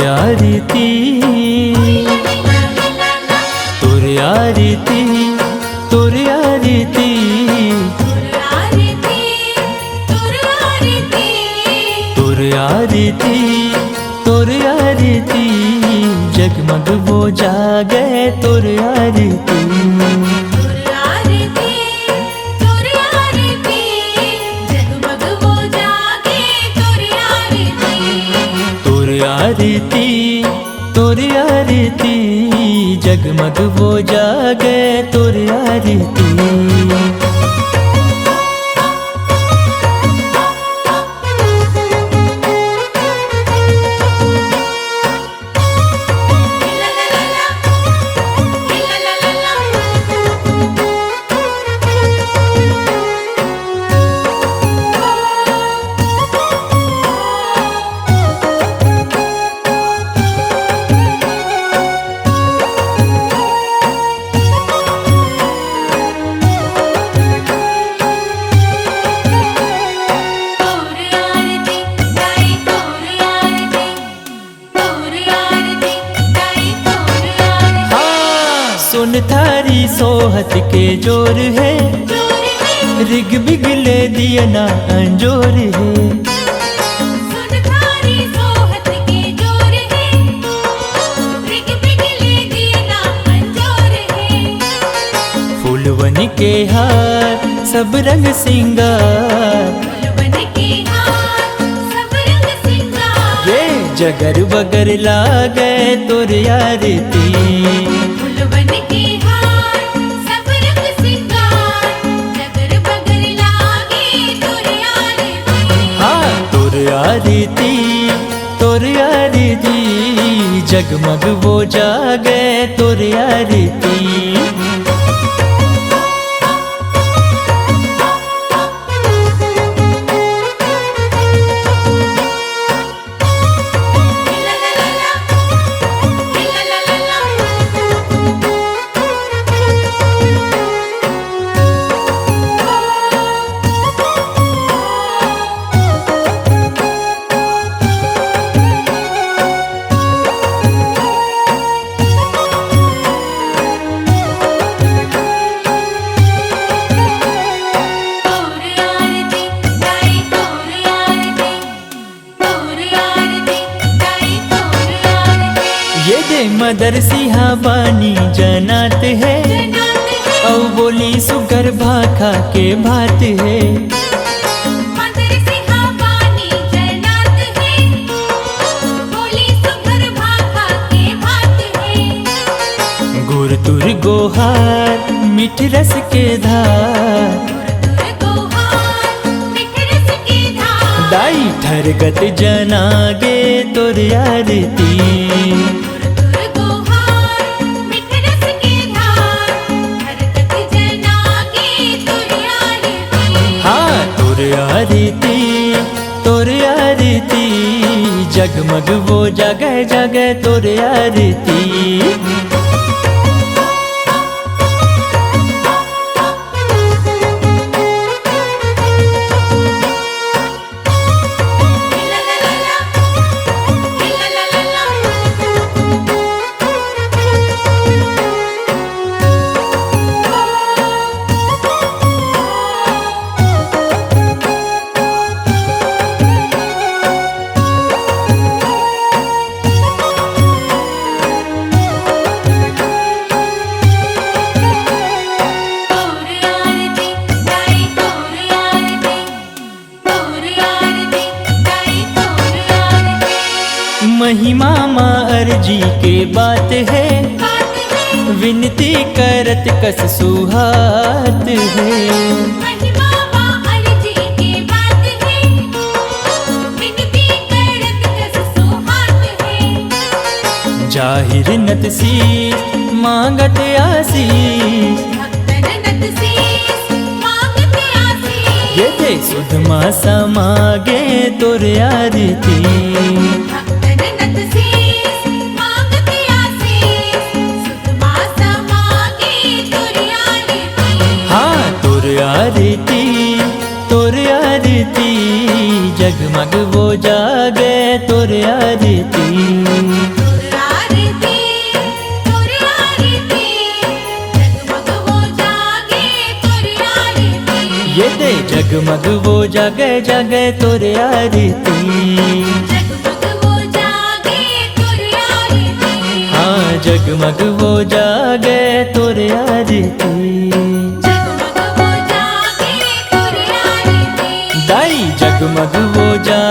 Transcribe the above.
आरती तोरे आरती तोरे आरती तोरे आरती तोरे आरती जगमग वो जागे तोरे आरती आरती तोरे आरती जगमग वो जागे तोरे आरती सुन थारी सोहत के जोर है रिग बिगले दिया ना अंजोर है सुन थारी सोहत के जोर है रिग बिगले दिया ना अंजोर है फूलवन के हार सब रंग सिंगार फूलवन के हार सब रंग सिंगार ये जगर बगर लागे तोरे आरती फूलवन के हार सब रंग सिंगार जगर बगर लागे तोरे आरती हाँ तोरे आरती तोरे आरती जगमग वो जागे तोरे आरती ये दे मदर सिहा बानी जनात है औ बोली सुगर भाखा के भात है मदर सिहा बानी जनात है बोली सुगर भाखा के भात है गुर तुर गोहार मीठ रस के धार दाई ठरगत जनागे तोरे आरती हाँ तोरे आरती तोरे आरती जगमग वो जगह जगह तोरे आरती महिमा माँ अर्जी के बात है विनती करत कस सुहात है महिमा माँ अर्जी के बात है विनती करत कस सुहात है जाहिर नत शीस मांगत आशीष भक्तन नत शीस मांगत आशीष ये दे सुधमा समागे तोरे आरती भक्तन नत शीस मांगत आशीष सुधमा समागे तोरे आरती हाँ तोरे आरती तोरे आरती जगमग वो जागे तोरे आरती। जगमग वो जागे जागे तोरे आरती, जगमग वो जागे तोरे आरती, हाँ जगमग वो जागे तोरे आरती। जगमग वो जागे तोरे आरती, दाई जगमग वो जागे